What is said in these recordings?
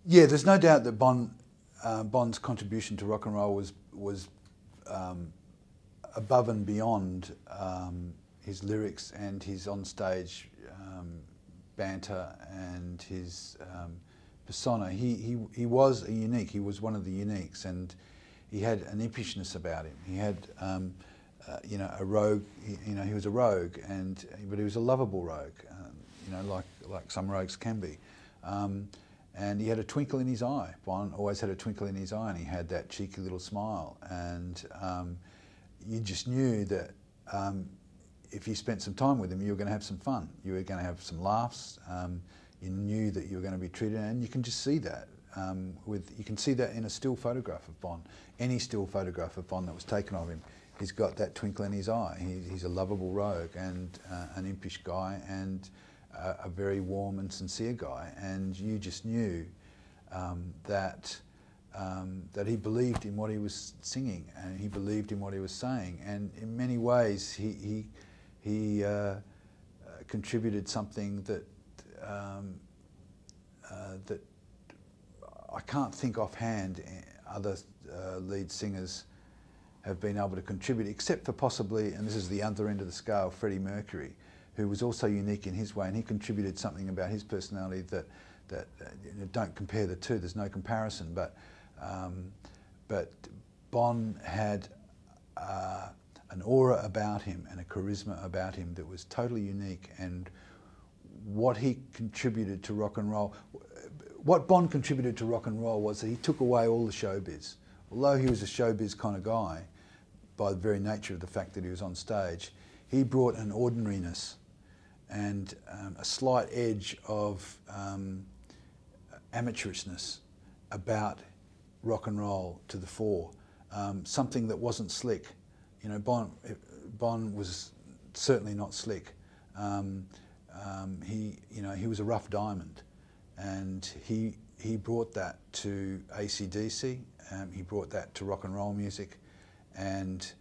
Yeah, there's no doubt that Bond's contribution to rock and roll was above and beyond his lyrics and his onstage banter and his persona. He was a unique. He was one of the uniques, and he had an impishness about him. He had you know, a rogue. He was a rogue, but he was a lovable rogue. You know, like some rogues can be. And he had a twinkle in his eye. Bond always had a twinkle in his eye, and he had that cheeky little smile. And you just knew that if you spent some time with him, you were going to have some fun. You were going to have some laughs. You knew that you were going to be treated, and you can just see that. You can see that in a still photograph of Bond. Any still photograph of Bond that was taken of him, he's got that twinkle in his eye. He's a lovable rogue and an impish guy, and a very warm and sincere guy, and you just knew that he believed in what he was singing, and he believed in what he was saying, and in many ways he contributed something that that I can't think offhand other lead singers have been able to contribute, except for possibly, and this is the other end of the scale, Freddie Mercury, who was also unique in his way, and he contributed something about his personality that you know, don't compare the two. There's no comparison, but Bond had an aura about him and a charisma about him that was totally unique. And what he contributed to rock and roll, what Bond contributed to rock and roll was that he took away all the showbiz. Although he was a showbiz kind of guy, by the very nature of the fact that he was on stage, he brought an ordinariness and a slight edge of amateurishness about rock and roll to the fore. Something that wasn't slick. You know, Bond was certainly not slick. He was a rough diamond, and he brought that to AC/DC. He brought that to rock and roll music, and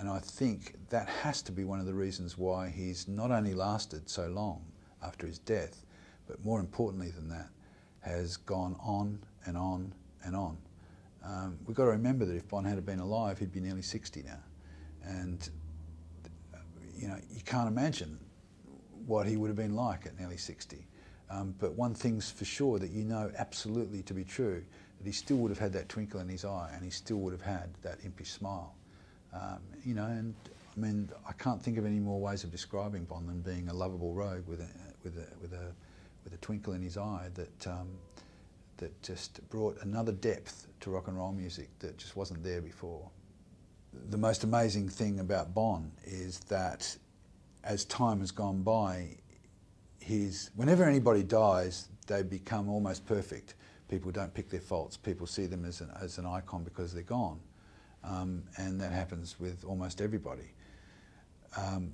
I think that has to be one of the reasons why he's not only lasted so long after his death, but more importantly than that, has gone on and on and on. We've got to remember that if Bond had been alive, he'd be nearly 60 now. And you know, you can't imagine what he would have been like at nearly 60. But one thing's for sure that you know absolutely to be true, that he still would have had that twinkle in his eye, and he still would have had that impish smile. You know, and I mean, I can't think of any more ways of describing Bond than being a lovable rogue with a twinkle in his eye that just brought another depth to rock and roll music that just wasn't there before. The most amazing thing about Bond is that as time has gone by, whenever anybody dies, they become almost perfect. People don't pick their faults. People see them as an icon because they're gone. And that happens with almost everybody.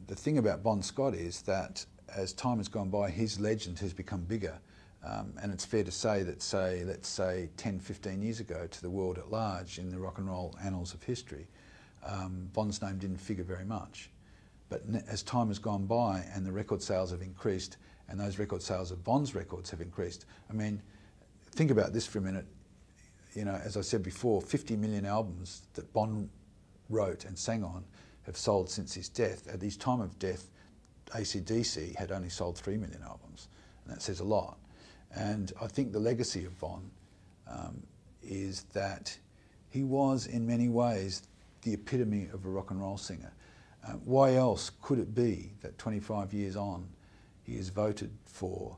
The thing about Bon Scott is that as time has gone by, his legend has become bigger. And it's fair to say that, let's say 10, 15 years ago, to the world at large, in the rock and roll annals of history, Bond's name didn't figure very much. But as time has gone by and the record sales have increased, and those record sales of Bond's records have increased, I mean, think about this for a minute. You know, as I said before, 50 million albums that Bond wrote and sang on have sold since his death. At his time of death, AC/DC had only sold 3 million albums, and that says a lot. And I think the legacy of Bond is that he was, in many ways, the epitome of a rock and roll singer. Why else could it be that 25 years on, he is voted for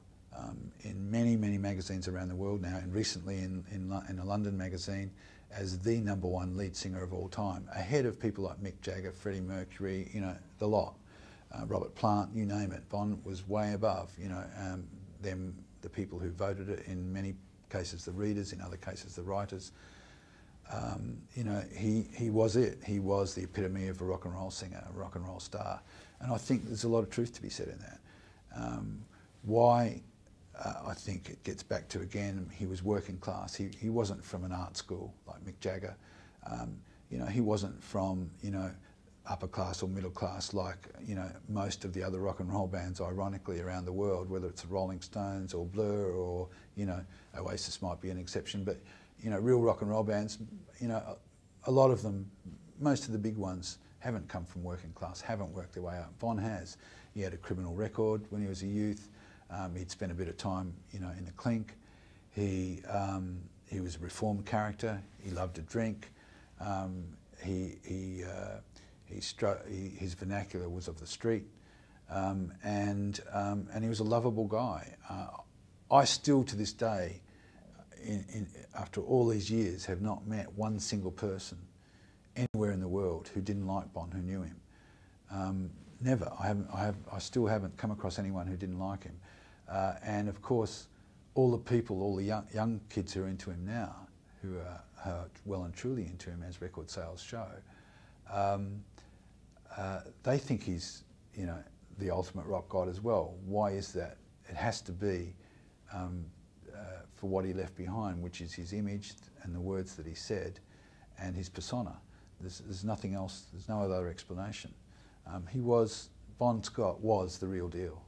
in many, many magazines around the world now, and recently in a London magazine, as the #1 lead singer of all time, ahead of people like Mick Jagger, Freddie Mercury, you know, the lot, Robert Plant, you name it. Bond was way above, you know, the people who voted it, in many cases the readers, in other cases the writers. You know, he was it. He was the epitome of a rock and roll singer, a rock and roll star. And I think there's a lot of truth to be said in that. Why? I think it gets back to, again, he was working class. He wasn't from an art school like Mick Jagger. You know, he wasn't from, you know, upper class or middle class like, you know, most of the other rock and roll bands, ironically, around the world, whether it's the Rolling Stones or Blur or, you know, Oasis might be an exception, but, you know, real rock and roll bands, you know, a lot of them, most of the big ones, haven't come from working class, haven't worked their way up. Bon has. He had a criminal record when he was a youth. He'd spent a bit of time, you know, in the clink. He was a reformed character. He loved to drink. His vernacular was of the street, and he was a lovable guy. I still, to this day, after all these years, have not met one single person anywhere in the world who didn't like Bon, who knew him. Never. I still haven't come across anyone who didn't like him. And of course, all the people, all the young kids who are into him now, who are well and truly into him as record sales show, they think he's, you know, the ultimate rock god as well. Why is that? It has to be for what he left behind, which is his image and the words that he said and his persona. There's nothing else, there's no other explanation. Bon Scott was the real deal.